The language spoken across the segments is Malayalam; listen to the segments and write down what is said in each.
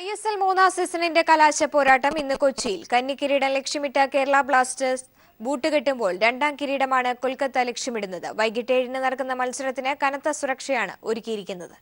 ISL മൂന്നാം സീസണിന്റെ കലാശ പോരാട്ടം ഇന്ന് കൊച്ചിയിൽ. കന്നിക്കിരീടം ലക്ഷ്യമിട്ട കേരള ബ്ലാസ്റ്റേഴ്സ് ബൂട്ട് കെട്ടുമ്പോൾ രണ്ടാം കിരീടമാണ് കൊൽക്കത്ത ലക്ഷ്യമിടുന്നത്. വൈകിട്ട് 7-ന് നടക്കുന്ന മത്സരത്തിന് കനത്ത സുരക്ഷയാണ് ഒരുക്കിയിരിക്കുന്നത്.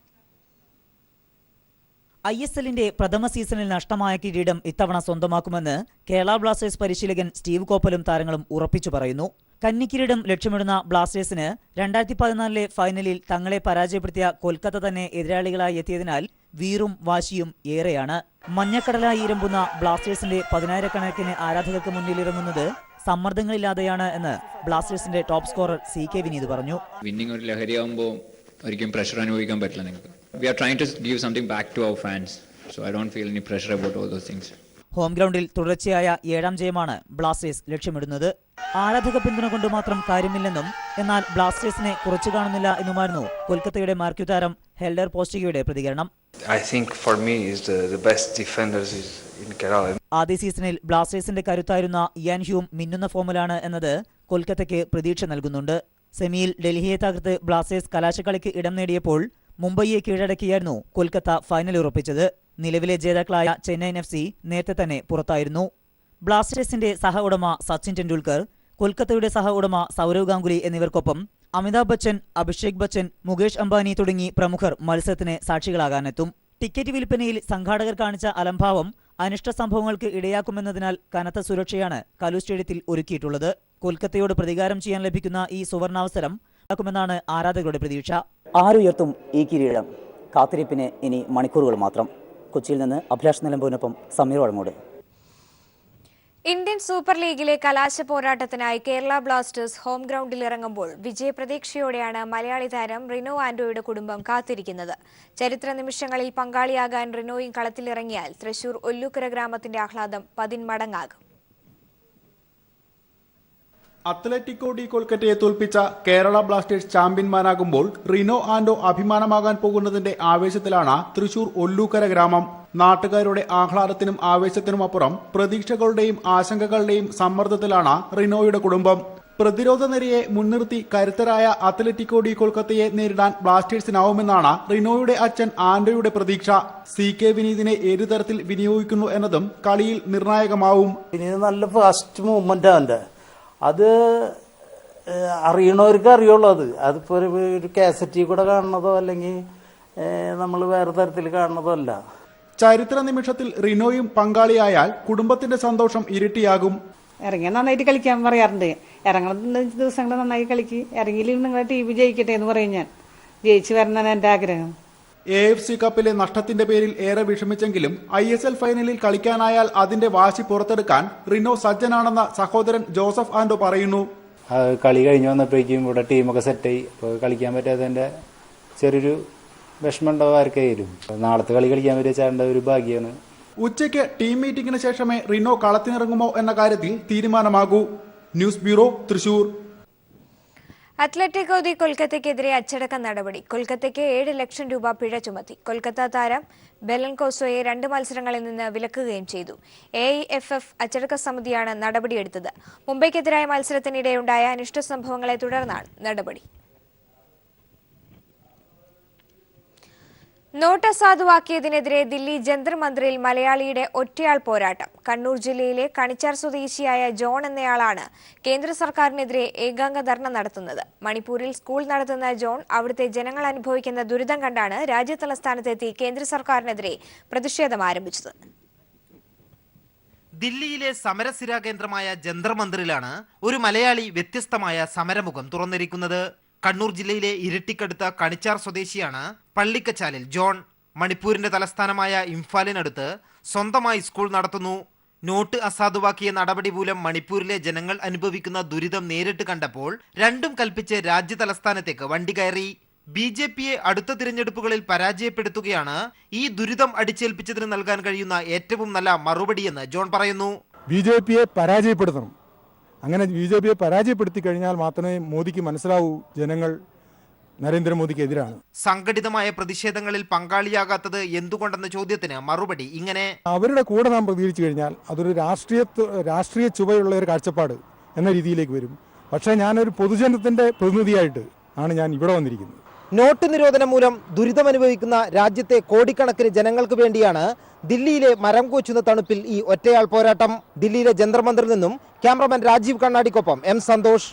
ISLന്റെ പ്രഥമ സീസണിൽ നഷ്ടമായ കിരീടം ഇത്തവണ സ്വന്തമാക്കുമെന്ന് കേരള ബ്ലാസ്റ്റേഴ്സ് പരിശീലകൻ സ്റ്റീവ് കോപ്പലും താരങ്ങളും ഉറപ്പിച്ചു പറയുന്നു. കന്നിക്കിരീടം ലക്ഷ്യമിടുന്ന ബ്ലാസ്റ്റേഴ്സിന് 2014 ഫൈനലിൽ തങ്ങളെ പരാജയപ്പെടുത്തിയ കൊൽക്കത്ത തന്നെ എതിരാളികളായി എത്തിയതിനാൽ വീറും വാശിയും ഏറെയാണ്. മഞ്ഞക്കടലായി ഇരമ്പുന്ന ബ്ലാസ്റ്റേഴ്സിന്റെ 10,000-കണക്കിന് ആരാധകർക്ക് മുന്നിലിറങ്ങുന്നത് സമ്മർദ്ദങ്ങളില്ലാതെയാണ് എന്ന് ബ്ലാസ്റ്റേഴ്സിന്റെ ടോപ്പ് സ്കോറർ CK വിനീത് പറഞ്ഞു. വിന്നിംഗ് ഒരു ലഹരിയാകുമ്പോൾ ഒരിക്കലും പ്രഷർ അനുഭവിക്കാൻ പറ്റില്ല. നിങ്ങൾക്ക് we are trying to give something back to our fans, so I don't feel any pressure about all those things. Home ഗ്രൗണ്ടിൽ തുടർച്ചയായ 7ാം ജയമാണ് ബ്ലാസ്റ്റേഴ്സ് ലക്ഷ്യമിടുന്നത്. ആരാധക പിന്തുണ കൊണ്ട് മാത്രം കാര്യമില്ലെന്നും എന്നാൽ ബ്ലാസ്റ്റേഴ്സിനെ കുറച്ചു കാണുന്നില്ല എന്നുമായിരുന്നു കൊൽക്കത്തയുടെ മാർക്യൂ താരം ഹെൽഡർ പോസ്റ്റിഗയുടെ പ്രതികരണം. I think for me is the best defenders is in Kerala. ആദ്യ സീസണിൽ ബ്ലാസ്റ്റേഴ്സിന്റെ കരുത്തായിരുന്ന ഇയാൻ ഹ്യൂം മിന്നുന്ന ഫോമിലാണ് എന്നത് കൊൽക്കത്തയ്ക്ക് പ്രതീക്ഷ നൽകുന്നുണ്ട്. സെമിയിൽ ഡൽഹിയെ തകർത്ത് ബ്ലാസ്റ്റേഴ്സ് കലാശക്കളിക്ക് ഇടം നേടിയപ്പോൾ മുംബൈയെ കീഴടക്കിയായിരുന്നു കൊൽക്കത്ത ഫൈനൽ ഉറപ്പിച്ചത്. നിലവിലെ ജേതാക്കളായ ചെന്നൈയിൻ FC നേരത്തെ തന്നെ പുറത്തായിരുന്നു. ബ്ലാസ്റ്റേഴ്സിന്റെ സഹ ഉടമ സച്ചിൻ ടെണ്ടുൽക്കർ, കൊൽക്കത്തയുടെ സഹ ഉടമ സൗരവ് ഗാംഗുലി എന്നിവർക്കൊപ്പം അമിതാഭ് ബച്ചൻ, അഭിഷേക് ബച്ചൻ, മുകേഷ് അംബാനി തുടങ്ങി പ്രമുഖർ മത്സരത്തിന് സാക്ഷികളാകാനെത്തും. ടിക്കറ്റ് വിൽപ്പനയിൽ സംഘാടകർ കാണിച്ച അലംഭാവം അനിഷ്ട സംഭവങ്ങൾക്ക് ഇടയാക്കുമെന്നതിനാൽ കനത്ത സുരക്ഷയാണ് കലു സ്റ്റേഡിയത്തിൽ ഒരുക്കിയിട്ടുള്ളത്. കൊൽക്കത്തയോട് പ്രതികാരം ചെയ്യാൻ ലഭിക്കുന്ന ഈ സുവർണാവസരം ാക്കുമെന്നാണ് ആരാധകരുടെ പ്രതീക്ഷ. ആരുയർത്തും ഈ കിരീടം? കാത്തിരിപ്പിന് ഇനി മണിക്കൂറുകൾ മാത്രം. കൊച്ചിയിൽ നിന്ന് അഭിലാഷ് നിലമ്പൂരിനൊപ്പം സമീർ വഴങ്ങോട്. ഇന്ത്യൻ സൂപ്പർ ലീഗിലെ കലാശ പോരാട്ടത്തിനായി കേരള ബ്ലാസ്റ്റേഴ്സ് ഹോം ഗ്രൗണ്ടിൽ ഇറങ്ങുമ്പോൾ വിജയപ്രതീക്ഷയോടെയാണ് മലയാളി താരം റിനോ ആന്റോയുടെ കുടുംബം കാത്തിരിക്കുന്നത്. ചരിത്ര നിമിഷങ്ങളിൽ പങ്കാളിയാകാൻ റിനോയും കളത്തിലിറങ്ങിയാൽ തൃശൂർ ഒല്ലൂക്കര ഗ്രാമത്തിന്റെ ആഹ്ലാദം 10 മടങ്ങാകും. അത്ലറ്റിക്കോ ഡി കൊൽക്കത്തയെ തോൽപ്പിച്ച കേരള ബ്ലാസ്റ്റേഴ്സ് ചാമ്പ്യന്മാരാകുമ്പോൾ റിനോ ആന്റോ അഭിമാനമാകാൻ പോകുന്നതിന്റെ ആവേശത്തിലാണ് തൃശൂർ ഒല്ലൂക്കര ഗ്രാമം. നാട്ടുകാരുടെ ആഹ്ലാദത്തിനും ആവേശത്തിനുമപ്പുറം പ്രതീക്ഷകളുടെയും ആശങ്കകളുടെയും സമ്മർദ്ദത്തിലാണ് റിനോയുടെ കുടുംബം. പ്രതിരോധ നിരയെ മുൻനിർത്തി കരുത്തരായ അത്ലറ്റിക്കോ ഡി കൊൽക്കത്തയെ നേരിടാൻ ബ്ലാസ്റ്റേഴ്സിനാവുമെന്നാണ് റിനോയുടെ അച്ഛൻ ആന്റോയുടെ പ്രതീക്ഷ. CK വിനീതിനെ ഏതു തരത്തിൽ വിനിയോഗിക്കുന്നു എന്നതും കളിയിൽ നിർണായകമാവും. നല്ല ഫസ്റ്റ് മൂവ്മെന്റ് അത് അറിയണവർക്ക് അറിയുള്ളൂ. അതിപ്പോൾ ഒരു കാസറ്റിൽ കൂടെ കാണുന്നതോ അല്ലെങ്കിൽ നമ്മൾ വേറെ തരത്തിൽ കാണുന്നതോ അല്ല. ചരിത്ര നിമിഷത്തിൽ റിനോയും പങ്കാളിയായാൽ കുടുംബത്തിന്റെ സന്തോഷം ഇരട്ടിയാകും. ഇറങ്ങിയാൽ നന്നായിട്ട് കളിക്കാൻ പറയാറുണ്ട്. ഇറങ്ങുന്ന ദിവസങ്ങൾ നന്നായി കളിക്ക്, ഇറങ്ങിയില്ലെങ്കിൽ നിങ്ങളെ ടീം ജയിക്കട്ടെ എന്ന് പറയും. ഞാൻ ജയിച്ചു വരണതാണ് എൻ്റെ ആഗ്രഹം. AFC കപ്പിലെ നഷ്ടത്തിന്റെ പേരിൽ ഏറെ വിഷമിച്ചെങ്കിലും ISL ഫൈനലിൽ കളിക്കാനായാൽ അതിന്റെ വാശി പുറത്തെടുക്കാൻ റിനോ സജ്ജനാണെന്ന സഹോദരൻ ജോസഫ് ആന്റോ പറയുന്നു. കളി കഴിഞ്ഞ് വന്നപ്പോഴേക്കും ഇവിടെ ടീമൊക്കെ സെറ്റായി. അപ്പോൾ കളിക്കാൻ പറ്റാത്തതിന്റെ ചെറിയൊരു വിഷമം ഉണ്ടാവും ആർക്കായാലും. നാളത്തെ കളി കളിക്കാൻ പറ്റിയ ചേട്ടൻ്റെ ഒരു ഭാഗ്യമാണ്. ഉച്ചയ്ക്ക് ടീം മീറ്റിംഗിന് ശേഷമേ റിനോ കളത്തിനിറങ്ങുമോ എന്ന കാര്യത്തിൽ തീരുമാനമാകൂ. News bureau, Thrissur. Atletico de കൊൽക്കത്തയ്ക്കെതിരെ അച്ചടക്ക നടപടി. കൊൽക്കത്തയ്ക്ക് 7 ലക്ഷം രൂപ പിഴ ചുമത്തി. കൊൽക്കത്ത താരം ബെലൻകോസോയെ 2 മത്സരങ്ങളിൽ നിന്ന് വിലക്കുകയും ചെയ്തു. AIFF അച്ചടക്ക സമിതിയാണ് നടപടിയെടുത്തത്. മുംബൈക്കെതിരായ മത്സരത്തിനിടെയുണ്ടായ അനിഷ്ട സംഭവങ്ങളെ തുടർന്നാണ് നടപടി. നോട്ട് അസാധുവാക്കിയതിനെതിരെ ദില്ലി ജന്തർ മന്ദിറിൽ മലയാളിയുടെ ഒറ്റയാൾ പോരാട്ടം. കണ്ണൂർ ജില്ലയിലെ കണിച്ചാർ സ്വദേശിയായ ജോൺ എന്നയാളാണ് കേന്ദ്ര സർക്കാരിനെതിരെ ഏകാംഗ ധർണ നടത്തുന്നത്. മണിപ്പൂരിൽ സ്കൂൾ നടത്തുന്ന ജോൺ അവിടുത്തെ ജനങ്ങൾ അനുഭവിക്കുന്ന ദുരിതം കണ്ടാണ് രാജ്യതലസ്ഥാനത്തെത്തി കേന്ദ്ര സർക്കാരിനെതിരെ പ്രതിഷേധം ആരംഭിച്ചത്. ദില്ലിയിലെ സമരസിരാ കേന്ദ്രമായ ജന്തർ മന്ദിറിലാണ് ഒരു മലയാളി വ്യത്യസ്തമായ സമരമുഖം തുറന്നിരിക്കുന്നത്. കണ്ണൂർ ജില്ലയിലെ ഇരിട്ടിക്കടുത്ത കണിച്ചാർ സ്വദേശിയാണ് പള്ളിക്കച്ചാലിൽ ജോൺ. മണിപ്പൂരിന്റെ തലസ്ഥാനമായ ഇംഫാലിനടുത്ത് സ്വന്തമായി സ്കൂൾ നടത്തുന്നു. നോട്ട് അസാധുവാക്കിയ നടപടി മൂലം മണിപ്പൂരിലെ ജനങ്ങൾ അനുഭവിക്കുന്ന ദുരിതം നേരിട്ട് കണ്ടപ്പോൾ രണ്ടും കൽപ്പിച്ച് രാജ്യ തലസ്ഥാനത്തേക്ക് വണ്ടി കയറി. BJPയെ അടുത്ത തിരഞ്ഞെടുപ്പുകളിൽ പരാജയപ്പെടുത്തുകയാണ് ഈ ദുരിതം അടിച്ചേൽപ്പിച്ചതിന് നൽകാൻ കഴിയുന്ന ഏറ്റവും നല്ല മറുപടിയെന്ന് ജോൺ പറയുന്നു. BJPയെ പരാജയപ്പെടുത്തണം. അങ്ങനെ BJPയെ പരാജയപ്പെടുത്തി കഴിഞ്ഞാൽ മാത്രമേ മോദിക്ക് മനസ്സിലാവൂ ജനങ്ങൾ നരേന്ദ്രമോദിക്ക് എതിരാണ്. സംഘടിതമായ പ്രതിഷേധങ്ങളിൽ പങ്കാളിയാകാത്തത് എന്തുകൊണ്ടെന്ന ചോദ്യത്തിന് മറുപടി ഇങ്ങനെ: അവരുടെ കൂടെ നാം പ്രതികരിച്ചു കഴിഞ്ഞാൽ അതൊരു രാഷ്ട്രീയ ചുവയുള്ള ഒരു കാഴ്ചപ്പാട് എന്ന രീതിയിലേക്ക് വരും. പക്ഷേ ഞാനൊരു പൊതുജനത്തിന്റെ പ്രതിനിധിയായിട്ട് ആണ് ഞാൻ ഇവിടെ വന്നിരിക്കുന്നത്. നോട്ട് നിരോധനം മൂലം ദുരിതമനുഭവിക്കുന്ന രാജ്യത്തെ കോടിക്കണക്കിന് ജനങ്ങൾക്ക് വേണ്ടിയാണ് ദില്ലിയിലെ മരം കോച്ചുന്ന തണുപ്പിൽ ഈ ഒറ്റയാൾ പോരാട്ടം. ദില്ലിയിലെ ജന്തർ മന്ദിറിൽ നിന്നും ക്യാമറമാൻ രാജീവ് കണ്ണാടിക്കൊപ്പം എം സന്തോഷ്.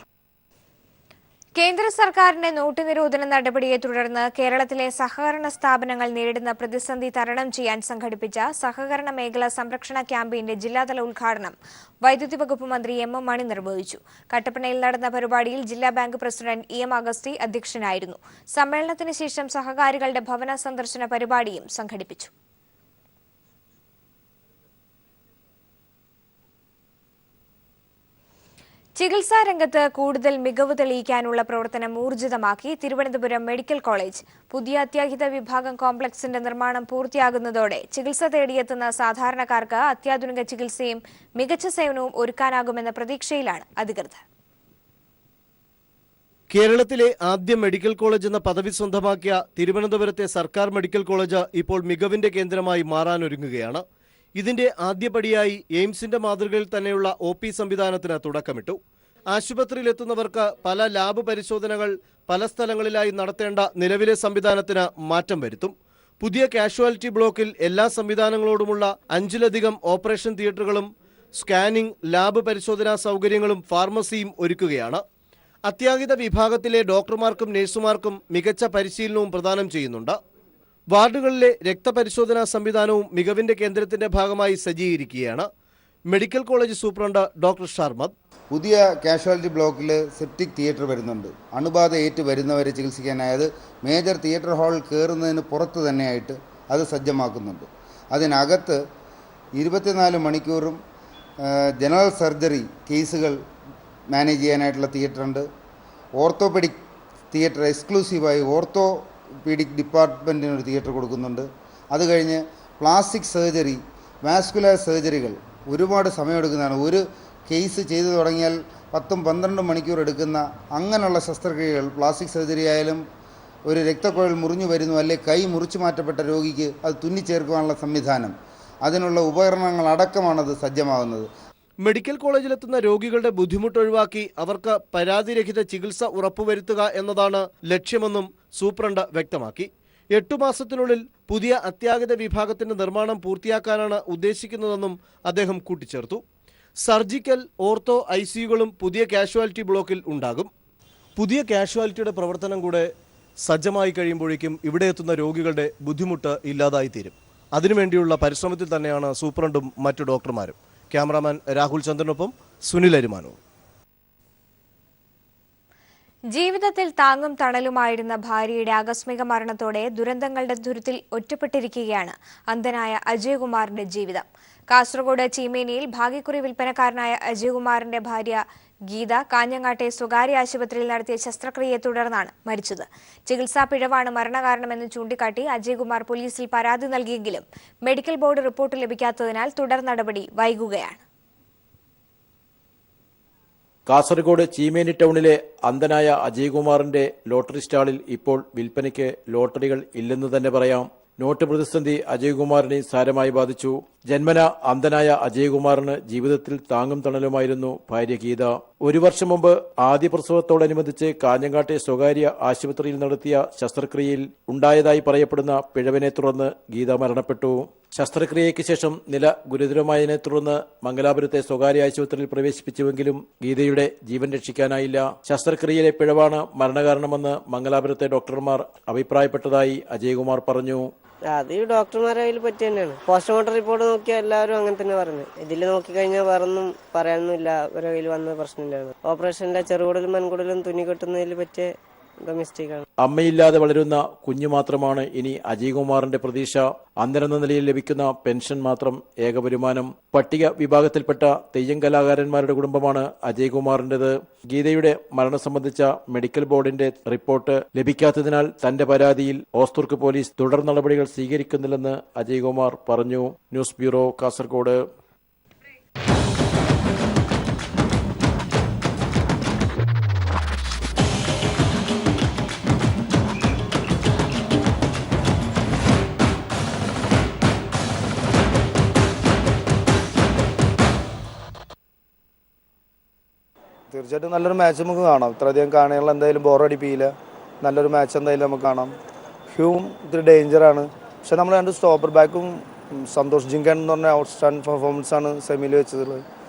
കേന്ദ്ര സർക്കാരിന്റെ നോട്ട് നിരോധന നടപടിയെ തുടർന്ന് കേരളത്തിലെ സഹകരണ സ്ഥാപനങ്ങൾ നേരിടുന്ന പ്രതിസന്ധി തരണം ചെയ്യാൻ സംഘടിപ്പിച്ച സഹകരണ മേഖലാ സംരക്ഷണ ക്യാമ്പയിന്റെ ജില്ലാതല ഉദ്ഘാടനം വൈദ്യുതി വകുപ്പ് മന്ത്രി എം മണി നിർവഹിച്ചു. കട്ടപ്പനയിൽ നടന്ന പരിപാടിയിൽ ജില്ലാ ബാങ്ക് പ്രസിഡന്റ് എം അഗസ്തി അധ്യക്ഷനായിരുന്നു. സമ്മേളനത്തിന് ശേഷം സഹകാരികളുടെ ഭവന സന്ദർശന പരിപാടിയും സംഘടിപ്പിച്ചു. ചികിത്സാ രംഗത്ത് കൂടുതൽ മികവ് തെളിയിക്കാനുള്ള പ്രവർത്തനം ഊർജിതമാക്കി തിരുവനന്തപുരം മെഡിക്കൽ കോളേജ്. പുതിയ അത്യാഹിത വിഭാഗം കോംപ്ലക്സിന്റെ നിർമ്മാണം പൂർത്തിയാകുന്നതോടെ ചികിത്സ തേടിയെത്തുന്ന സാധാരണക്കാർക്ക് അത്യാധുനിക ചികിത്സയും മികച്ച സേവനവും ഒരുക്കാനാകുമെന്ന പ്രതീക്ഷയിലാണ് അധികൃതർ. കേരളത്തിലെ ആദ്യ മെഡിക്കൽ കോളേജ് എന്ന പദവി സ്വന്തമാക്കിയ തിരുവനന്തപുരത്തെ സർക്കാർ മെഡിക്കൽ കോളേജ് ഇപ്പോൾ മികവിന്റെ കേന്ദ്രമായി മാറാനൊരുങ്ങുകയാണ്. ഇതിന്റെ ആദ്യപടിയായി എയിംസിന്റെ മാതൃകയിൽ തന്നെയുള്ള OP സംവിധാനത്തിന് തുടക്കമിട്ടു. ആശുപത്രിയിലെത്തുന്നവർക്ക് പല ലാബ് പരിശോധനകൾ പല സ്ഥലങ്ങളിലായി നടത്തേണ്ട നിലവിലെ സംവിധാനത്തിന് മാറ്റം വരുത്തും. പുതിയ കാഷ്വാലിറ്റി ബ്ലോക്കിൽ എല്ലാ സംവിധാനങ്ങളോടുമുള്ള 5ലധികം ഓപ്പറേഷൻ തിയേറ്ററുകളും സ്കാനിംഗ്, ലാബ് പരിശോധനാ സൗകര്യങ്ങളും ഫാർമസിയും ഒരുക്കുകയാണ്. അത്യാഹിത വിഭാഗത്തിലെ ഡോക്ടർമാർക്കും നഴ്സുമാർക്കും മികച്ച പരിശീലനവും പ്രദാനം ചെയ്യുന്നുണ്ട്. വാർഡുകളിലെ രക്തപരിശോധനാ സംവിധാനവും മികവിന്റെ കേന്ദ്രത്തിന്റെ ഭാഗമായി സജ്ജീകരിക്കുകയാണ്. Medical college superintendent doctor Sharmad. പുതിയ കാഷ്വാലിറ്റി ബ്ലോക്കിൽ സെപ്റ്റിക് തിയേറ്റർ വരുന്നുണ്ട്. അണുബാധ ഏറ്റു വരുന്നവരെ ചികിത്സിക്കാനായത് മേജർ തിയേറ്റർ ഹാൾ കയറുന്നതിന് പുറത്ത് തന്നെയായിട്ട് അത് സജ്ജമാക്കുന്നുണ്ട്. അതിനകത്ത് 24 മണിക്കൂറും ജനറൽ സർജറി കേസുകൾ മാനേജ് ചെയ്യാനായിട്ടുള്ള തിയേറ്ററുണ്ട്. ഓർത്തോപെഡിക് തിയേറ്റർ എക്സ്ക്ലൂസീവായി ഓർത്തോപീഡിക് ഡിപ്പാർട്ട്മെൻറ്റിനൊരു തിയേറ്റർ കൊടുക്കുന്നുണ്ട്. അത് കഴിഞ്ഞ് പ്ലാസ്റ്റിക് സർജറി, വാസ്കുലർ സർജറികൾ ഒരുപാട് സമയമെടുക്കുന്നതാണ്. ഒരു കേസ് ചെയ്തു തുടങ്ങിയാൽ 10-12 മണിക്കൂർ എടുക്കുന്ന അങ്ങനെയുള്ള ശസ്ത്രക്രിയകൾ, പ്ലാസ്റ്റിക് സർജറി ആയാലും ഒരു രക്തക്കുഴൽ മുറിഞ്ഞു വരുന്നു അല്ലെങ്കിൽ കൈ മുറിച്ചു മാറ്റപ്പെട്ട രോഗിക്ക് അത് തുന്നിച്ചേർക്കുവാനുള്ള സംവിധാനം, അതിനുള്ള ഉപകരണങ്ങളടക്കമാണത് സജ്ജമാകുന്നത്. മെഡിക്കൽ കോളേജിലെത്തുന്ന രോഗികളുടെ ബുദ്ധിമുട്ട് ഒഴിവാക്കി അവർക്ക് പരാതിരഹിത ചികിത്സ ഉറപ്പുവരുത്തുക എന്നതാണ് ലക്ഷ്യമെന്നും സൂപ്രണ്ട് വ്യക്തമാക്കി. 8 മാസത്തിനുള്ളിൽ പുതിയ അത്യാഹിത വിഭാഗത്തിന്റെ നിർമ്മാണം പൂർത്തിയാക്കാനാണ് ഉദ്ദേശിക്കുന്നതെന്നും അദ്ദേഹം കൂട്ടിച്ചേർത്തു. സർജിക്കൽ, ഓർത്തോ ICUകളും പുതിയ കാഷ്വാലിറ്റി ബ്ലോക്കിൽ ഉണ്ടാകും. പുതിയ കാഷ്വാലിറ്റിയുടെ പ്രവർത്തനം കൂടെ സജ്ജമായി കഴിയുമ്പോഴേക്കും ഇവിടെ എത്തുന്ന രോഗികളുടെ ബുദ്ധിമുട്ട് ഇല്ലാതായിത്തീരും. അതിനുവേണ്ടിയുള്ള പരിശ്രമത്തിൽ തന്നെയാണ് സൂപ്രണ്ടും മറ്റു ഡോക്ടർമാരും. ക്യാമറാമാൻ രാഹുൽ ചന്ദ്രനൊപ്പം സുനിൽ അരിമാനൂർ. ജീവിതത്തിൽ താങ്ങും തണലുമായിരുന്ന ഭാര്യയുടെ ആകസ്മിക മരണത്തോടെ ദുരന്തങ്ങളുടെ ദുരിതത്തിൽ ഒറ്റപ്പെട്ടിരിക്കുകയാണ് അന്ധനായ അജയ്കുമാറിന്റെ ജീവിതം. കാസർഗോഡ് ചീമേനിയിൽ ഭാഗ്യക്കുറി വിൽപ്പനക്കാരനായ അജയ്കുമാറിന്റെ ഭാര്യ ഗീത കാഞ്ഞങ്ങാട്ടെ സ്വകാര്യ ആശുപത്രിയിൽ നടത്തിയ ശസ്ത്രക്രിയയെ തുടർന്നാണ് മരിച്ചത്. ചികിത്സാ പിഴവാണ് മരണകാരണമെന്ന് ചൂണ്ടിക്കാട്ടി അജയ്കുമാർ പോലീസിൽ പരാതി നൽകിയെങ്കിലും മെഡിക്കൽ ബോർഡ് റിപ്പോർട്ട് ലഭിക്കാത്തതിനാൽ തുടർ നടപടി വൈകുകയാണ്. കാസർഗോഡ് ചീമേനി ടൗണിലെ അന്ധനായ അജയ്കുമാറിന്റെ ലോട്ടറി സ്റ്റാളിൽ ഇപ്പോൾ വിൽപ്പനയ്ക്ക് ലോട്ടറികൾ ഇല്ലെന്ന് തന്നെ പറയാം. നോട്ട് പ്രതിസന്ധി അജയ്കുമാറിനെ സാരമായി ബാധിച്ചു. ജന്മന അന്ധനായ അജയ്കുമാറിന് ജീവിതത്തിൽ താങ്ങും തണലുമായിരുന്നു ഭാര്യ ഗീത. 1 വർഷം മുമ്പ് ആദ്യ പ്രസവത്തോടനുബന്ധിച്ച് കാഞ്ഞങ്ങാട്ടെ സ്വകാര്യ ആശുപത്രിയിൽ നടത്തിയ ശസ്ത്രക്രിയയിൽ ഉണ്ടായതായി പറയപ്പെടുന്ന പിഴവിനെ തുടർന്ന് ഗീത മരണപ്പെട്ടു. ശസ്ത്രക്രിയയ്ക്ക് ശേഷം നില ഗുരുതരമായതിനെ തുടർന്ന് മംഗലാപുരത്തെ സ്വകാര്യ ആശുപത്രിയിൽ പ്രവേശിപ്പിച്ചുവെങ്കിലും ഗീതയുടെ ജീവൻ രക്ഷിക്കാനായില്ല. ശസ്ത്രക്രിയയിലെ പിഴവാണ് മരണകാരണമെന്ന് മംഗലാപുരത്തെ ഡോക്ടർമാർ അഭിപ്രായപ്പെട്ടതായി അജയ്കുമാർ പറഞ്ഞു. അത് ഈ ഡോക്ടർമാരെ കയ്യിൽ പറ്റി തന്നെയാണ്. പോസ്റ്റ്മോർട്ടം റിപ്പോർട്ട് നോക്കിയാൽ എല്ലാവരും അങ്ങനെ തന്നെ പറഞ്ഞു. ഇതിൽ നോക്കിക്കഴിഞ്ഞാൽ വേറൊന്നും പറയാനൊന്നുമില്ല. അവരുടെ കയ്യിൽ വന്ന പ്രശ്നമില്ലായിരുന്നു. ഓപ്പറേഷന്റെ ചെറുകുടലും മൺകുടലും തുന്നി കെട്ടുന്നതിൽ പറ്റിയ മിസ്റ്റേക്കാണ്. അമ്മയില്ലാതെ വളരുന്ന കുഞ്ഞു മാത്രമാണ് ഇനി അജയ്കുമാറിന്റെ പ്രതീക്ഷ. അന്ധനെന്ന നിലയിൽ ലഭിക്കുന്ന പെൻഷൻ മാത്രം ഏക വരുമാനം. പട്ടിക വിഭാഗത്തിൽപ്പെട്ട തെയ്യം കലാകാരന്മാരുടെ കുടുംബമാണ് അജയ്കുമാറിന്റേത്. ഗീതയുടെ മരണം സംബന്ധിച്ച മെഡിക്കൽ ബോർഡിന്റെ റിപ്പോർട്ട് ലഭിക്കാത്തതിനാൽ തന്റെ പരാതിയിൽ ഓസ്തുർക്ക് പോലീസ് തുടർ നടപടികൾ സ്വീകരിക്കുന്നില്ലെന്ന് അജയ്കുമാർ പറഞ്ഞു. News bureau, Kasaragod. തീർച്ചയായിട്ടും നല്ലൊരു മാച്ച് നമുക്ക് കാണാം. ഇത്രയധികം കാണികൾ എന്തായാലും ബോറടിപ്പിക്കില്ല. നല്ലൊരു മാച്ച് എന്തായാലും നമുക്ക് കാണാം. ഹ്യൂം ഇത്തിരി ഡേഞ്ചറാണ്, പക്ഷെ നമ്മൾ രണ്ട് സ്റ്റോപ്പർ ബാക്കും സന്തോഷ് ജിങ്കൻ എന്ന് പറഞ്ഞ ഔട്ട്സ്റ്റാൻഡിംഗ് പെർഫോമൻസ് ആണ് സെമിയിൽ വെച്ചതുള്ളത്.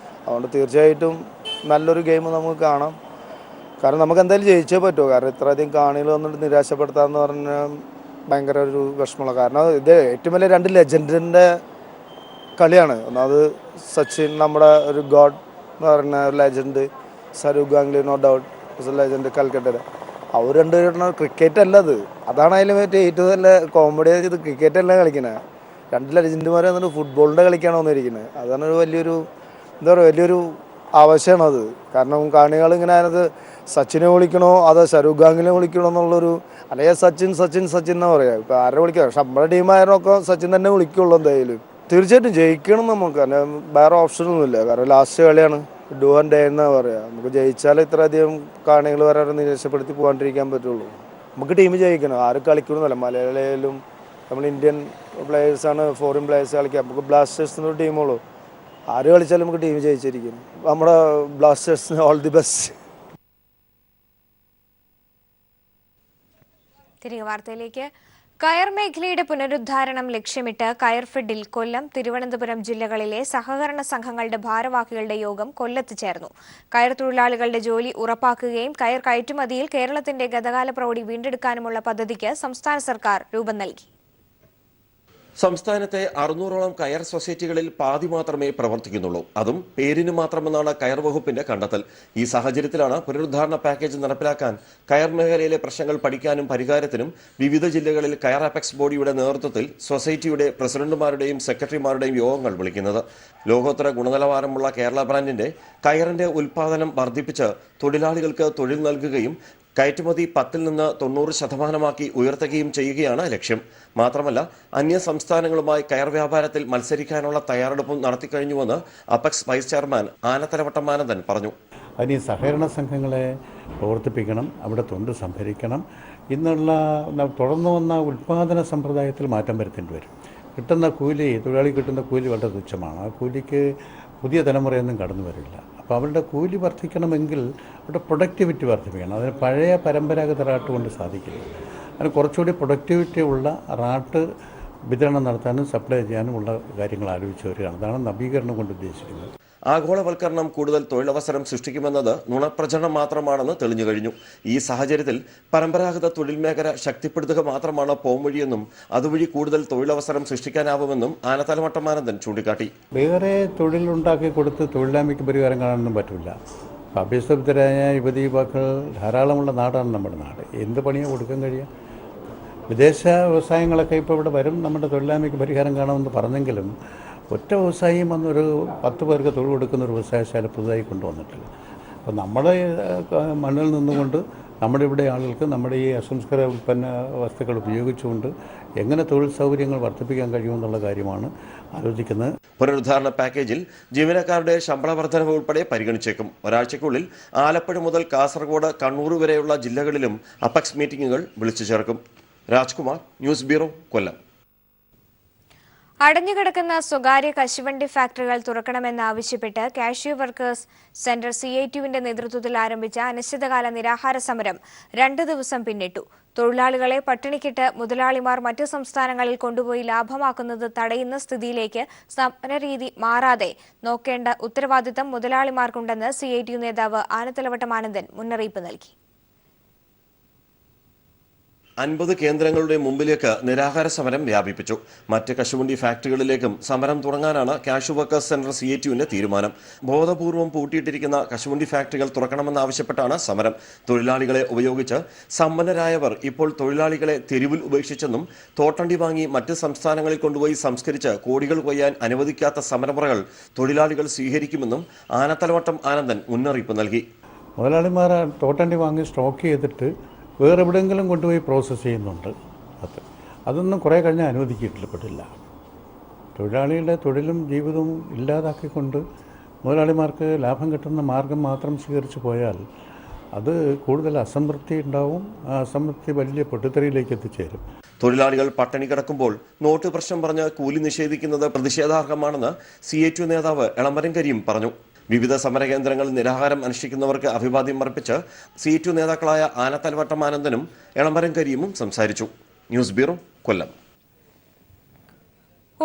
അതുകൊണ്ട് തീർച്ചയായിട്ടും നല്ലൊരു ഗെയിം നമുക്ക് കാണാം. കാരണം നമുക്ക് എന്തായാലും ജയിച്ചേ പറ്റുമോ, കാരണം ഇത്രയധികം കാണികൾ വന്നിട്ട് നിരാശപ്പെടുത്താമെന്ന് പറഞ്ഞാൽ ഭയങ്കര ഒരു വിഷമമുള്ള. കാരണം ഇത് ഏറ്റവും വലിയ രണ്ട് ലെജൻഡിൻ്റെ കളിയാണ്. ഒന്നാമത് സച്ചിൻ, നമ്മുടെ ഒരു ഗോഡ് എന്ന് പറയുന്ന ഒരു ലെജൻഡ്, സരൂഖ് ഗാംഗുലി നോ ഡൗട്ട് ലെജൻഡ് കൽക്കട്ടയുടെ. അവർ രണ്ടുപേരും ക്രിക്കറ്റ് അല്ല അത്, അതാണ് അതിൽ ഏറ്റവും നല്ല കോമഡി. ഇത് ക്രിക്കറ്റ് അല്ല കളിക്കുന്നത്, രണ്ട് ലെജൻഡുമാർ വന്നിട്ട് ഫുട്ബോളിൻ്റെ കളിക്കാണ് വന്നിരിക്കുന്നത്. അതാണ് ഒരു വലിയൊരു എന്താ പറയുക, വലിയൊരു ആവശ്യമാണ് അത്. കാരണം കാണികൾ ഇങ്ങനെ അതിനകത്ത് സച്ചിനെ വിളിക്കണോ അതോ സരൂഖ് ഗാംഗുലിനെ വിളിക്കണോ എന്നുള്ളൊരു, അല്ലെങ്കിൽ സച്ചിൻ സച്ചിൻ സച്ചിൻ എന്ന് പറയാം. ഇപ്പോൾ ആരെ വിളിക്കുക, പക്ഷെ നമ്മുടെ ടീമായതിനൊക്കെ സച്ചിൻ തന്നെ വിളിക്കുള്ളൂ എന്തായാലും. തീർച്ചയായിട്ടും ജയിക്കണം നമുക്ക്, കാരണം വേറെ ഓപ്ഷനൊന്നുമില്ല. കാരണം ലാസ്റ്റ് കളിയാണ്, ഡു ആൻഡ് ഡേ എന്നാ പറയുക. നമുക്ക് ജയിച്ചാൽ ഇത്രയധികം കാണികൾ വരെ നിരാശപ്പെടുത്തി പോകാണ്ടിരിക്കാൻ പറ്റുള്ളൂ. നമുക്ക് ടീം ജയിക്കണം, ആരും കളിക്കണമെന്നല്ല. മലയാളിയിലും നമ്മൾ ഇന്ത്യൻ പ്ലേയേഴ്സാണ്, ഫോറിൻ പ്ലേയേഴ്സ് കളിക്കുക. നമുക്ക് ബ്ലാസ്റ്റേഴ്സിനൊരു ടീമുള്ളൂ, ആര് കളിച്ചാലും നമുക്ക് ടീം ജയിച്ചിരിക്കും. നമ്മുടെ ബ്ലാസ്റ്റേഴ്സിന് ഓൾ ദി ബെസ്റ്റ്. തിരികെ വാർത്തയിലേക്ക്. കയർ മേഖലയുടെ പുനരുദ്ധാരണം ലക്ഷ്യമിട്ട് കയർഫെഡിൽ കൊല്ലം, തിരുവനന്തപുരം ജില്ലകളിലെ സഹകരണ സംഘങ്ങളുടെ ഭാരവാഹികളുടെ യോഗം കൊല്ലത്ത് ചേർന്നു. കയർ തൊഴിലാളികളുടെ ജോലി ഉറപ്പാക്കുകയും കയർ കയറ്റുമതിയിൽ കേരളത്തിന്റെ ഗതകാല പ്രൗഢി വീണ്ടെടുക്കാനുമുള്ള പദ്ധതിക്ക് സംസ്ഥാന സർക്കാർ രൂപം നൽകി. സംസ്ഥാനത്തെ 600ഓളം കയർ സൊസൈറ്റികളിൽ പാതി മാത്രമേ പ്രവർത്തിക്കുന്നുള്ളൂ. അതും പേരിന് മാത്രമെന്നാണ് കയർ വകുപ്പിന്റെ കണ്ടെത്തൽ. ഈ സാഹചര്യത്തിലാണ് പുനരുദ്ധാരണ പാക്കേജ് നടപ്പിലാക്കാൻ കയർ മേഖലയിലെ പ്രശ്നങ്ങൾ പഠിക്കാനും പരിഹാരത്തിനും വിവിധ ജില്ലകളിൽ കയർ അപെക്സ് ബോഡിയുടെ നേതൃത്വത്തിൽ സൊസൈറ്റിയുടെ പ്രസിഡന്റുമാരുടെയും സെക്രട്ടറിമാരുടെയും യോഗങ്ങൾ വിളിക്കുന്നത്. ലോകോത്തര ഗുണനിലവാരമുള്ള കേരള ബ്രാൻഡിന്റെ കയറിന്റെ ഉൽപാദനം വർദ്ധിപ്പിച്ച് തൊഴിലാളികൾക്ക് തൊഴിൽ നൽകുകയും കയറ്റുമതി 10 നിന്ന് 90% ഉയർത്തുകയും ചെയ്യുകയാണ് ലക്ഷ്യം. മാത്രമല്ല, അന്യ സംസ്ഥാനങ്ങളുമായി കയർ വ്യാപാരത്തിൽ മത്സരിക്കാനുള്ള തയ്യാറെടുപ്പും നടത്തിക്കഴിഞ്ഞുവെന്ന് apex vice chairman Anathalavattom Anandan പറഞ്ഞു. അതിന് സഹകരണ സംഘങ്ങളെ പ്രവർത്തിപ്പിക്കണം, അവിടെ തൊണ്ട് സംഭരിക്കണം. ഇന്നുള്ള തുടർന്നു വന്ന ഉൽപ്പാദന സമ്പ്രദായത്തിൽ മാറ്റം വരുത്തേണ്ടി വരും. കിട്ടുന്ന കൂലി, തൊഴിലാളി കിട്ടുന്ന കൂലി വളരെ തുച്ഛമാണ്. ആ കൂലിക്ക് പുതിയ തലമുറയൊന്നും കടന്നു വരില്ല. അപ്പോൾ അവരുടെ കൂലി വർദ്ധിക്കണമെങ്കിൽ അവരുടെ പ്രൊഡക്ടിവിറ്റി വർദ്ധിപ്പിക്കണം. അതിന് പഴയ പരമ്പരാഗത റാട്ട് കൊണ്ട് സാധിക്കില്ല. അതിന് കുറച്ചുകൂടി പ്രൊഡക്ടിവിറ്റി ഉള്ള റാട്ട് വിതരണം നടത്താനും സപ്ലൈ ചെയ്യാനും ഉള്ള കാര്യങ്ങൾ ആലോചിച്ച് വരികയാണ്. അതാണ് നവീകരണം കൊണ്ട് ഉദ്ദേശിക്കുന്നത്. ആഗോളവൽക്കരണം കൂടുതൽ തൊഴിലവസരം സൃഷ്ടിക്കുമെന്നത് നുണപ്രചരണം മാത്രമാണെന്ന് തെളിഞ്ഞു കഴിഞ്ഞു. ഈ സാഹചര്യത്തിൽ പരമ്പരാഗത തൊഴിൽ മേഖല ശക്തിപ്പെടുത്തുക മാത്രമാണ് പോംവഴിയെന്നും അതുവഴി കൂടുതൽ തൊഴിലവസരം സൃഷ്ടിക്കാനാവുമെന്നും ആനത്തലവട്ടം ആനന്ദൻ ചൂണ്ടിക്കാട്ടി. വേറെ തൊഴിലുണ്ടാക്കി കൊടുത്ത് തൊഴിലായ്മയ്ക്ക് പരിഹാരം കാണാനൊന്നും പറ്റില്ല. അഭ്യസ്തരായ യുവതി യുവാക്കൾ ധാരാളമുള്ള നാടാണ് നമ്മുടെ നാട്. എന്ത് പണിയാണ് കൊടുക്കാൻ കഴിയുക? വിദേശ വ്യവസായങ്ങളൊക്കെ ഇപ്പോൾ ഇവിടെ വരും, നമ്മുടെ തൊഴിലായ്മയ്ക്ക് പരിഹാരം കാണുമെന്ന് പറഞ്ഞെങ്കിലും ഒറ്റ വ്യവസായിയും വന്നൊരു 10 പേർക്ക് തൊഴിൽ കൊടുക്കുന്ന ഒരു വ്യവസായശാല പുതുതായി കൊണ്ടുവന്നിട്ടില്ല. അപ്പോൾ നമ്മുടെ മണ്ണിൽ നിന്നുകൊണ്ട് നമ്മുടെ ഇവിടെ ആളുകൾക്ക് നമ്മുടെ ഈ അസംസ്കൃത ഉൽപ്പന്ന വസ്തുക്കൾ ഉപയോഗിച്ചുകൊണ്ട് എങ്ങനെ തൊഴിൽ സൗകര്യങ്ങൾ വർദ്ധിപ്പിക്കാൻ കഴിയുമെന്നുള്ള കാര്യമാണ് ആലോചിക്കുന്നത്. പുനരുദ്ധാരണ പാക്കേജിൽ ജീവനക്കാരുടെ ശമ്പള വർധനവ് ഉൾപ്പെടെ പരിഗണിച്ചേക്കും. ഒരാഴ്ചയ്ക്കുള്ളിൽ ആലപ്പുഴ മുതൽ കാസർഗോഡ്, കണ്ണൂർ വരെയുള്ള ജില്ലകളിലും അപെക്സ് മീറ്റിംഗുകൾ വിളിച്ചു ചേർക്കും. രാജ്കുമാർ, ന്യൂസ് ബ്യൂറോ, കൊല്ലം. അടഞ്ഞുകിടക്കുന്ന സ്വകാര്യ കശുവണ്ടി ഫാക്ടറികൾ തുറക്കണമെന്നാവശ്യപ്പെട്ട് കാഷ്യൂ വർക്കേഴ്സ് സെന്റർ CITUവിന്റെ നേതൃത്വത്തിൽ ആരംഭിച്ച അനിശ്ചിതകാല നിരാഹാര സമരം 2 ദിവസം പിന്നിട്ടു. തൊഴിലാളികളെ പട്ടിണിക്കിട്ട് മുതലാളിമാർ മറ്റു സംസ്ഥാനങ്ങളിൽ കൊണ്ടുപോയി ലാഭമാക്കുന്നത് തടയുന്ന സ്ഥിതിയിലേക്ക് സമരരീതി മാറാതെ നോക്കേണ്ട ഉത്തരവാദിത്തം മുതലാളിമാർക്കുണ്ടെന്ന് CITU നേതാവ് ആനത്തലവട്ടം ആനന്ദൻ മുന്നറിയിപ്പ് നൽകി. 50 കേന്ദ്രങ്ങളുടെ മുമ്പിലേക്ക് നിരാഹാര സമരം വ്യാപിപ്പിച്ചു. മറ്റ് കശുവണ്ടി ഫാക്ടറികളിലേക്കും സമരം തുടങ്ങാനാണ് കാഷ്യൂ വർക്കേഴ്സ് സെന്റർ CITUവിന്റെ തീരുമാനം. ബോധപൂർവം പൂട്ടിയിട്ടിരിക്കുന്ന കശുവണ്ടി ഫാക്ടറികൾ തുറക്കണമെന്നാവശ്യപ്പെട്ടാണ് സമരം. തൊഴിലാളികളെ ഉപയോഗിച്ച് സമ്പന്നരായവർ ഇപ്പോൾ തൊഴിലാളികളെ തെരുവിൽ ഉപേക്ഷിച്ചെന്നും തോട്ടണ്ടി വാങ്ങി മറ്റ് സംസ്ഥാനങ്ങളിൽ കൊണ്ടുപോയി സംസ്കരിച്ച് കോടികൾ കൊയ്യാൻ അനുവദിക്കാത്ത സമരമുറകൾ തൊഴിലാളികൾ സ്വീകരിക്കുമെന്നും ആനത്തലവട്ടം ആനന്ദൻ മുന്നറിയിപ്പ് നൽകി. മുതലാളിമാർ തോട്ടണ്ടി വാങ്ങി സ്റ്റോക്ക് ചെയ്തിട്ട് വേറെ എവിടെയെങ്കിലും കൊണ്ടുപോയി പ്രോസസ്സ് ചെയ്യുന്നുണ്ട്. അതൊന്നും കുറേ കഴിഞ്ഞാൽ അനുവദിക്കപ്പെട്ടില്ല. തൊഴിലാളികളുടെ തൊഴിലും ജീവിതവും ഇല്ലാതാക്കിക്കൊണ്ട് മുതലാളിമാർക്ക് ലാഭം കിട്ടുന്ന മാർഗം മാത്രം സ്വീകരിച്ചു പോയാൽ അത് കൂടുതൽ അസംതൃപ്തി ഉണ്ടാവും. ആ അസംതൃപ്തി വലിയ പൊട്ടിത്തെറിയിലേക്ക് എത്തിച്ചേരും. തൊഴിലാളികൾ പട്ടിണി കിടക്കുമ്പോൾ നോട്ട് പ്രശ്നം പറഞ്ഞ് കൂലി നിഷേധിക്കുന്നത് പ്രതിഷേധാർഹമാണെന്ന് CITU നേതാവ് എളമരം കരീം പറഞ്ഞു. വിവിധ സമരകേന്ദ്രങ്ങളിൽ നിരാഹാരം അനുഷ്ഠിക്കുന്നവർക്ക് അഭിവാദ്യം അർപ്പിച്ച് C2 നേതാക്കളായ ആനത്തലവട്ടം ആനന്ദനും എളമരം കരീമും സംസാരിച്ചു. ന്യൂസ് ബ്യൂറോ, കൊല്ലം.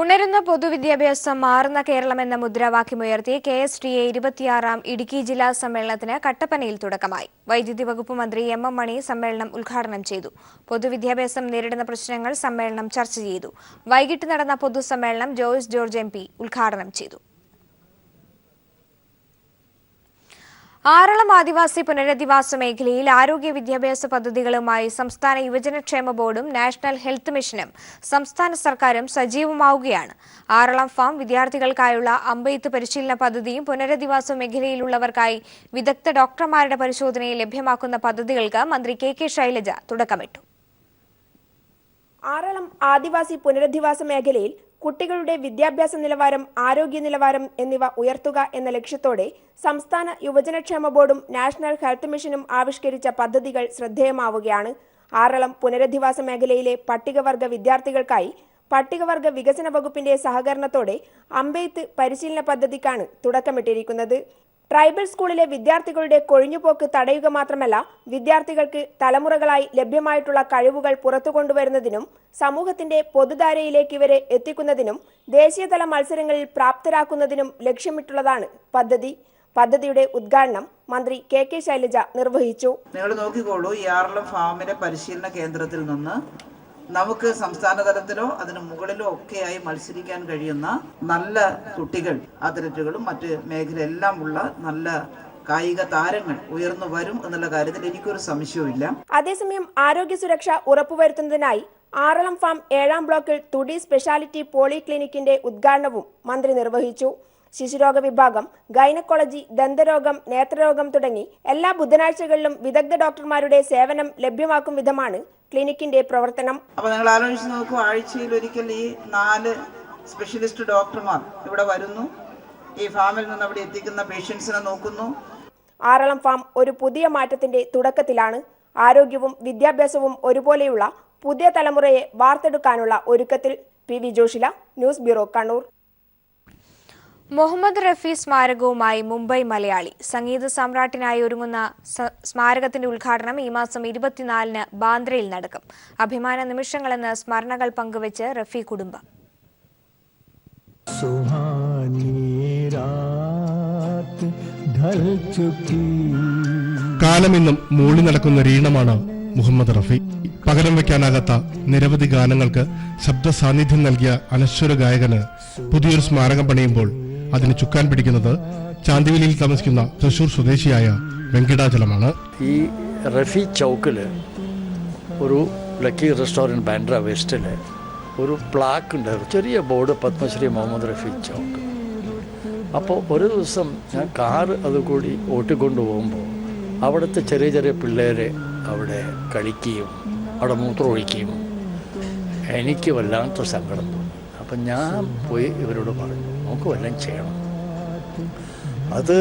ഉണരുന്ന പൊതുവിദ്യാഭ്യാസം മാറുന്ന കേരളം എന്ന മുദ്രാവാക്യമുയർത്തി KSTA 26 ഇടുക്കി ജില്ലാ സമ്മേളനത്തിന് കട്ടപ്പനയിൽ തുടക്കമായി. വൈദ്യുതി വകുപ്പ് മന്ത്രി MM മണി സമ്മേളനം ഉദ്ഘാടനം ചെയ്തു. പൊതുവിദ്യാഭ്യാസം നേരിടുന്ന പ്രശ്നങ്ങൾ സമ്മേളനം ചർച്ച ചെയ്തു. വൈകിട്ട് നടന്ന പൊതുസമ്മേളനം ജോയ്സ് ജോർജ് MP ഉദ്ഘാടനം ചെയ്തു. ആറളം ആദിവാസി പുനരധിവാസ മേഖലയിൽ ആരോഗ്യ വിദ്യാഭ്യാസ പദ്ധതികളുമായി സംസ്ഥാന യുവജനക്ഷേമ ബോർഡും നാഷണൽ ഹെൽത്ത് മിഷനും സംസ്ഥാന സർക്കാരും സജീവമാവുകയാണ്. ആറളം ഫാം വിദ്യാർത്ഥികൾക്കായുള്ള അമ്പെയ്ത്ത് പരിശീലന പദ്ധതിയും പുനരധിവാസ മേഖലയിലുള്ളവർക്കായി വിദഗ്ധ ഡോക്ടർമാരുടെ പരിശോധനയിൽ ലഭ്യമാക്കുന്ന പദ്ധതികൾക്ക് മന്ത്രി KK ശൈലജ തുടക്കമിട്ടു. ആറളം ആദിവാസി പുനരധിവാസ മേഖലയിൽ കുട്ടികളുടെ വിദ്യാഭ്യാസ നിലവാരം, ആരോഗ്യ നിലവാരം എന്നിവ ഉയർത്തുക എന്ന ലക്ഷ്യത്തോടെ സംസ്ഥാന യുവജനക്ഷേമ ബോർഡും നാഷണൽ ഹെൽത്ത് മിഷനും ആവിഷ്കരിച്ച പദ്ധതികൾ ശ്രദ്ധേയമാവുകയാണ്. ആറളം പുനരധിവാസ മേഖലയിലെ പട്ടികവർഗ വിദ്യാർത്ഥികൾക്കായി പട്ടികവർഗ വികസന വകുപ്പിന്റെ സഹകരണത്തോടെ അമ്പെയ്ത്ത് പരിശീലന പദ്ധതിക്കാണ് തുടക്കമിട്ടിരിക്കുന്നത്. ട്രൈബൽ സ്കൂളിലെ വിദ്യാർത്ഥികളുടെ കൊഴിഞ്ഞുപോക്ക് തടയുക മാത്രമല്ല, വിദ്യാർത്ഥികൾക്ക് തലമുറകളായി ലഭ്യമായിട്ടുള്ള കഴിവുകൾ പുറത്തു കൊണ്ടുവരുന്നതിനും സമൂഹത്തിന്റെ പൊതുധാരയിലേക്ക് ഇവരെ എത്തിക്കുന്നതിനും ദേശീയതല മത്സരങ്ങളിൽ പ്രാപ്തരാക്കുന്നതിനും ലക്ഷ്യമിട്ടുള്ളതാണ് പദ്ധതി. പദ്ധതിയുടെ ഉദ്ഘാടനം മന്ത്രി KK ശൈലജ നിർവഹിച്ചു. നിങ്ങൾ നോക്കിക്കോളൂ, ഈ ആറളം ഫാമിലെ പരിശീലന കേന്ദ്രത്തിൽ നിന്ന് നമുക്ക് സംസ്ഥാന തലത്തിലോ അതിന് മുകളിലോ ഒക്കെയായി മത്സരിക്കാൻ കഴിയുന്ന നല്ല കുട്ടികൾ, അത്ലറ്റുകളും മറ്റ് മേഖലയെല്ലാം ഉള്ള നല്ല കായിക താരങ്ങൾ ഉയർന്നു വരും എന്നുള്ള കാര്യത്തിൽ എനിക്കൊരു സംശയവുമില്ല. അതേസമയം ആരോഗ്യ സുരക്ഷ ഉറപ്പുവരുത്തുന്നതിനായി ആറളം ഫാം 7ാം ബ്ലോക്കിൽ തുടി സ്പെഷ്യാലിറ്റി പോളിക്ലിനിക്കിന്റെ ഉദ്ഘാടനവും മന്ത്രി നിർവഹിച്ചു. ശിശുരോഗ വിഭാഗം, ഗൈനക്കോളജി, ദന്തരോഗം, നേത്രരോഗം തുടങ്ങി എല്ലാ ബുധനാഴ്ചകളിലും വിദഗ്ധ ഡോക്ടർമാരുടെ സേവനം ലഭ്യമാക്കും വിധമാണ് ക്ലിനിക്കിന്റെ പ്രവർത്തനം. അപ്പോൾ നിങ്ങൾ ആലോചിച്ച് നോക്കൂ, ആഴ്ചയിൽ ഒരിക്കൽ ഈ 4 സ്പെഷ്യലിസ്റ്റ് ഡോക്ടർമാർ ഇവിടെ വരുന്നു, ഈ ഫാമിൽ നിന്ന് അവിടെ എത്തിക്കുന്ന പേഷ്യൻസിനെ നോക്കുന്നു. ആറളം ഫാം ഒരു പുതിയ മാറ്റത്തിന്റെ തുടക്കത്തിലാണ്. ആരോഗ്യവും വിദ്യാഭ്യാസവും ഒരുപോലെയുള്ള പുതിയ തലമുറയെ വാർത്തെടുക്കാനുള്ള ഒരുക്കത്തിൽ. PV Joshila, news bureau, Kannur. Muhammad Rafi സ്മാരകവുമായി മുംബൈ മലയാളി. സംഗീത സാമ്രാട്ടിനായി ഒരുങ്ങുന്ന സ്മാരകത്തിന്റെ ഉദ്ഘാടനം ഈ മാസം 24-ന് ബാന്ദ്രയിൽ നടക്കും. അഭിമാന നിമിഷങ്ങളെന്ന് സ്മരണകൾ പങ്കുവച്ച് റഫി കുടുംബം. കാലമെന്നും മൂളി നടക്കുന്ന രീണമാണ് മുഹമ്മദ് റഫി. പകരം വയ്ക്കാനാകാത്ത നിരവധി ഗാനങ്ങൾക്ക് ശബ്ദ സാന്നിധ്യം നൽകിയ അനശ്വര ഗായകന് പുതിയൊരു സ്മാരകം പണിയുമ്പോൾ അതിന് ചുക്കാൻ പിടിക്കുന്നത് ചാന്ദിവലിയിൽ താമസിക്കുന്ന തൃശൂർ സ്വദേശിയായ വെങ്കിടാചലമാണ്. ഈ റഫി ചൗക്കിൽ ഒരു ലക്കി റെസ്റ്റോറൻറ്റ് ബാൻഡ്ര വെസ്റ്റിൽ ഒരു പ്ലാക്ക് ഉണ്ട്, ചെറിയ ബോർഡ്, പത്മശ്രീ മുഹമ്മദ് റഫി ചൗക്ക്. അപ്പോൾ ഒരു ദിവസം ഞാൻ കാറ് അതുകൂടി ഓട്ടിക്കൊണ്ട് പോകുമ്പോൾ അവിടുത്തെ ചെറിയ ചെറിയ പിള്ളേരെ അവിടെ കളിക്കുകയും അവിടെ മൂത്രമൊഴിക്കുകയും എനിക്ക് വല്ലാത്ത സങ്കടം തോന്നി. അപ്പം ഞാൻ പോയി ഇവരോട് പറഞ്ഞു, നമുക്ക് വല്ലതും ചെയ്യണം. അത്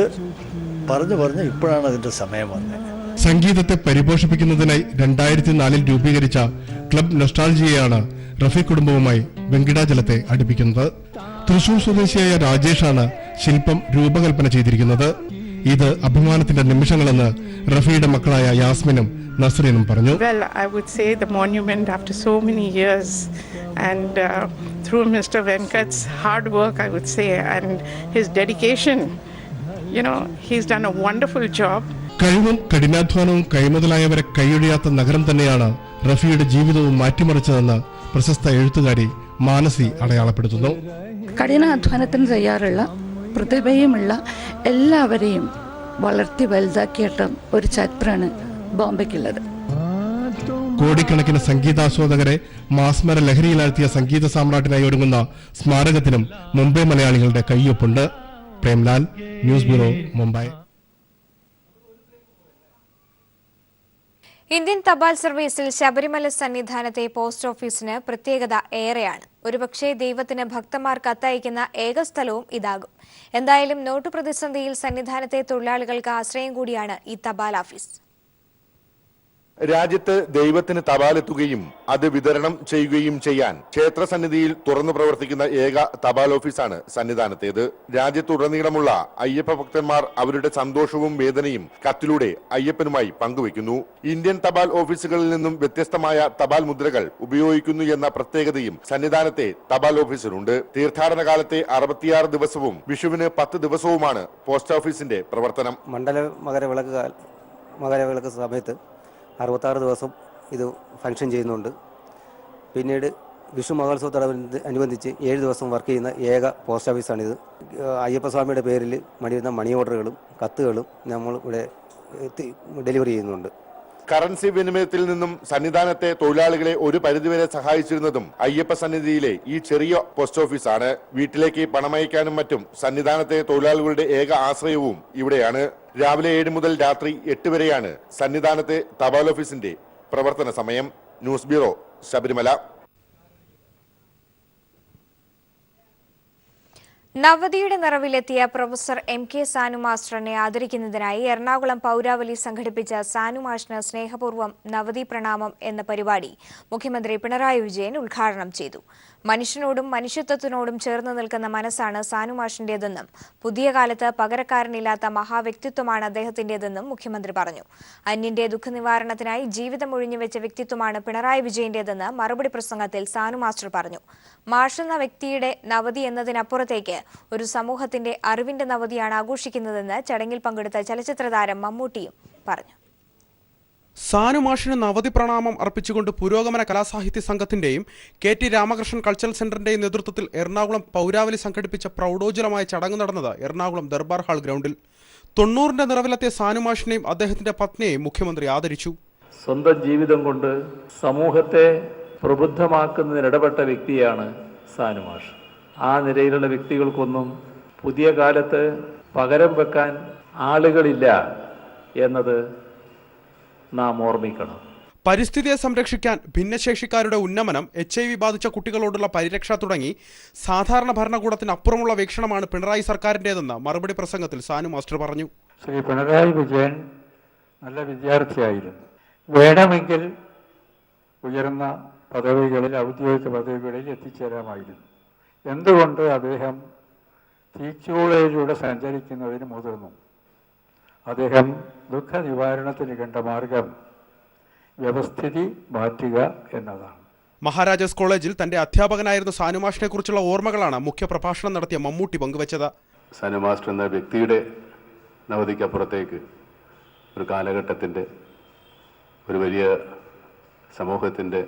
പറഞ്ഞ് ഇപ്പോഴാണ് അതിൻ്റെ സമയം വന്നത്. സംഗീതത്തെ പരിപോഷിപ്പിക്കുന്നതിനായി 2004-ൽ രൂപീകരിച്ച ക്ലബ് നൊസ്റ്റാൾജിയയാണ് റഫി കുടുംബവുമായി വെങ്കിടാചലത്തെ അടുപ്പിക്കുന്നത്. തൃശൂർ സ്വദേശിയായ രാജേഷാണ് ശില്പം രൂപകൽപ്പന ചെയ്തിരിക്കുന്നത്. ഇത് അഭിമാനത്തിന്റെ നിമിഷങ്ങളെന്ന് റഫിയുടെ മക്കളായ യാസ്മിനും നസ്രീനും പറഞ്ഞു. Well, I would say the monument after so many years and through Mr. Venkat's hard work, I would say, and his dedication, you know, he's done a wonderful job. കഴിവും കഠിനാധ്വാനവും കൈമുതലായവരെ കൈയൊഴിയാത്ത നഗരം തന്നെയാണ് റഫിയുടെ ജീവിതവും മാറ്റിമറിച്ചതെന്ന് പ്രശസ്ത എഴുത്തുകാരി മാനസി അടയാളപ്പെടുത്തുന്നു. കഠിനാധ്വാനത്തിന് തയ്യാറുള്ള പ്രതിഭയുമുള്ള എല്ലാവരെയും വളർത്തി വലുതാക്കിയിട്ട് ഒരു ചരിത്രമാണ് ബോംബെക്കുള്ളത്. കോടിക്കണക്കിന് സംഗീതാസ്വാദകരെ മാസ്മര ലഹരിയിലാഴ്ത്തിയ സംഗീത സാമ്രാട്ടിനായി ഒരുങ്ങുന്ന സ്മാരകത്തിനും മുംബൈ മലയാളികളുടെ കയ്യൊപ്പുണ്ട്. Premlal, news bureau, Mumbai. Indian തപാൽ സർവീസിൽ ശബരിമല സന്നിധാനത്തെ പോസ്റ്റ് ഓഫീസിന് പ്രത്യേകത ഏറെയാണ്. ഒരുപക്ഷെ ദൈവത്തിന് ഭക്തന്മാർ കത്തയക്കുന്ന ഏക സ്ഥലവും ഇതാകും. എന്തായാലും നോട്ട് പ്രതിസന്ധിയിൽ സന്നിധാനത്തെ തൊഴിലാളികൾക്ക് ആശ്രയം കൂടിയാണ് ഈ തപാൽ ഓഫീസ്. രാജ്യത്ത് ദൈവത്തിന് തപാലെത്തുകയും അത് വിതരണം ചെയ്യുകയും ചെയ്യാൻ ക്ഷേത്ര സന്നിധിയിൽ തുറന്നു പ്രവർത്തിക്കുന്ന ഏക തപാൽ ഓഫീസാണ് സന്നിധാനത്തേത്. രാജ്യത്തുടനീളമുള്ള അയ്യപ്പ ഭക്തന്മാർ അവരുടെ സന്തോഷവും വേദനയും കത്തിലൂടെ അയ്യപ്പനുമായി പങ്കുവയ്ക്കുന്നു. ഇന്ത്യൻ തപാൽ ഓഫീസുകളിൽ നിന്നും വ്യത്യസ്തമായ തപാൽ മുദ്രകൾ ഉപയോഗിക്കുന്നു എന്ന പ്രത്യേകതയും സന്നിധാനത്തെ തപാൽ ഓഫീസിനുണ്ട്. തീർത്ഥാടന കാലത്തെ 66 ദിവസവും വിഷുവിന് 10 ദിവസവുമാണ് പോസ്റ്റ് ഓഫീസിന്റെ പ്രവർത്തനം. മണ്ഡല മകരവിളക്ക് സമയത്ത് 66 ദിവസം ഇത് ഫംഗ്ഷൻ ചെയ്യുന്നുണ്ട്. പിന്നീട് വിഷു മഹോത്സവത്തോടനുബന്ധിച്ച് 7 ദിവസം വർക്ക് ചെയ്യുന്ന ഏക പോസ്റ്റ് ഓഫീസാണിത്. അയ്യപ്പസ്വാമിയുടെ പേരിൽ മണിയുന്ന മണി ഓർഡറുകളും കത്തുകളും നമ്മൾ ഇവിടെ ഡെലിവറി ചെയ്യുന്നുണ്ട്. കറൻസി വിനിമയത്തിൽ നിന്നും സന്നിധാനത്തെ തൊഴിലാളികളെ ഒരു പരിധിവരെ സഹായിച്ചിരുന്നതും അയ്യപ്പ സന്നിധിയിലെ ഈ ചെറിയ പോസ്റ്റ് ഓഫീസാണ്. വീട്ടിലേക്ക് പണമയക്കാനും മറ്റും സന്നിധാനത്തെ തൊഴിലാളികളുടെ ഏക ആശ്രയവും ഇവിടെയാണ്. രാവിലെ 7 മുതൽ രാത്രി 8 വരെയാണ് സന്നിധാനത്തെ തപാൽ ഓഫീസിന്റെ പ്രവർത്തന സമയം. News bureau, Sabarimala. നവതിയുടെ നിറവിലെത്തിയ പ്രൊഫസർ MK സാനു മാസ്റ്ററിനെ ആദരിക്കുന്നതിനായി എറണാകുളം പൗരാവലി സംഘടിപ്പിച്ച സാനു മാഷിന് സ്നേഹപൂർവ്വം നവതി പ്രണാമം എന്ന പരിപാടി മുഖ്യമന്ത്രി പിണറായി വിജയൻ ഉദ്ഘാടനം ചെയ്തു. മനുഷ്യനോടും മനുഷ്യത്വത്തിനോടും ചേർന്ന് നിൽക്കുന്ന മനസ്സാണ് സാനു മാഷിന്റേതെന്നും പുതിയ കാലത്ത് പകരക്കാരനില്ലാത്ത മഹാവ്യക്തിത്വമാണ് അദ്ദേഹത്തിന്റേതെന്നും മുഖ്യമന്ത്രി പറഞ്ഞു. അന്യന്റെ ദുഃഖനിവാരണത്തിനായി ജീവിതം ഒഴിഞ്ഞുവെച്ച വ്യക്തിത്വമാണ് പിണറായി വിജയന്റേതെന്ന് മറുപടി പ്രസംഗത്തിൽ സാനു മാസ്റ്റർ പറഞ്ഞു. മാഷെന്ന വ്യക്തിയുടെ നവതി എന്നതിനപ്പുറത്തേക്ക് ഒരു സമൂഹത്തിന്റെ അറിവിന്റെ നവതിയാണ് ആഘോഷിക്കുന്നതെന്ന് ചടങ്ങിൽ പങ്കെടുത്ത ചലച്ചിത്രതാരം മമ്മൂട്ടിയും പറഞ്ഞു. സാനുമാഷിന് നവതി പ്രണാമം അർപ്പിച്ചുകൊണ്ട് പുരോഗമന കലാസാഹിത്യ സംഘത്തിന്റെയും KT രാമകൃഷ്ണൻ കൾച്ചറൽ സെന്ററിന്റെയും നേതൃത്വത്തിൽ എറണാകുളം പൗരാവലി സംഘടിപ്പിച്ച പ്രൗഢോജ്വലമായ ചടങ്ങ് നടന്നത് എറണാകുളം ദർബാർ ഹാൾ ഗ്രൗണ്ടിൽ. 90ന്റെ നിറവിലെത്തിയ സാനുമാഷിനെയും അദ്ദേഹത്തിന്റെ പത്നിയെയും മുഖ്യമന്ത്രി ആദരിച്ചു. സ്വന്തം ജീവിതം കൊണ്ട് സമൂഹത്തെ പ്രബുദ്ധമാക്കുന്നതിനിടപെട്ട വ്യക്തിയാണ് സാനുമാഷ്. ആ നിരയിലുള്ള വ്യക്തികൾക്കൊന്നും പുതിയ കാലത്ത് പകരം വെക്കാൻ ആളുകളില്ല എന്നത് നാം ഓർമ്മിക്കണം. പരിസ്ഥിതിയെ സംരക്ഷിക്കാൻ ഭിന്നശേഷിക്കാരുടെ ഉന്നമനം, HIV ബാധിച്ച കുട്ടികളോടുള്ള പരിരക്ഷ തുടങ്ങി സാധാരണ ഭരണകൂടത്തിനപ്പുറമുള്ള വീക്ഷണമാണ് പിണറായി സർക്കാരിൻ്റെതെന്ന് മറുപടി പ്രസംഗത്തിൽ സാനു മാസ്റ്റർ പറഞ്ഞു. ശ്രീ പിണറായി വിജയൻ നല്ല വിദ്യാർത്ഥിയായിരുന്നു. വേണമെങ്കിൽ ഉയർന്ന പദവികളിൽ, ഔദ്യോഗിക പദവികളിൽ എത്തിച്ചേരാമായിരുന്നു. എന്തുകൊണ്ട് അദ്ദേഹം തീച്ചൂളയിലൂടെ സഞ്ചരിക്കുന്നതിന് മുതിർന്നു? അദ്ദേഹം ദുഃഖ നിവാരണത്തിന് കണ്ട മാർഗം വ്യവസ്ഥിതി മാറ്റുക എന്നതാണ്. മഹാരാജാസ് കോളേജിൽ തന്റെ അധ്യാപകനായിരുന്ന സാനുമാഷിനെ കുറിച്ചുള്ള ഓർമ്മകളാണ് മുഖ്യപ്രഭാഷണം നടത്തിയ മമ്മൂട്ടി പങ്കുവച്ചത്. സാനുമാസ്റ്റർ എന്ന വ്യക്തിയുടെ നവതിക്കപ്പുറത്തേക്ക് ഒരു കാലഘട്ടത്തിൻ്റെ, ഒരു വലിയ സമൂഹത്തിൻ്റെ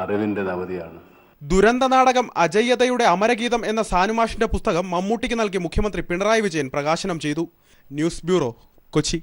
അറിവിൻ്റെ നവതിയാണ്. ദുരന്ത നാടകം അജയ്യതയുടെ അമരഗീതം എന്ന സാനുമാഷിന്റെ പുസ്തകം മമ്മൂട്ടിക്ക് നൽകി മുഖ്യമന്ത്രി പിണറായി വിജയൻ പ്രകാശനം ചെയ്തു. News bureau, Kochi.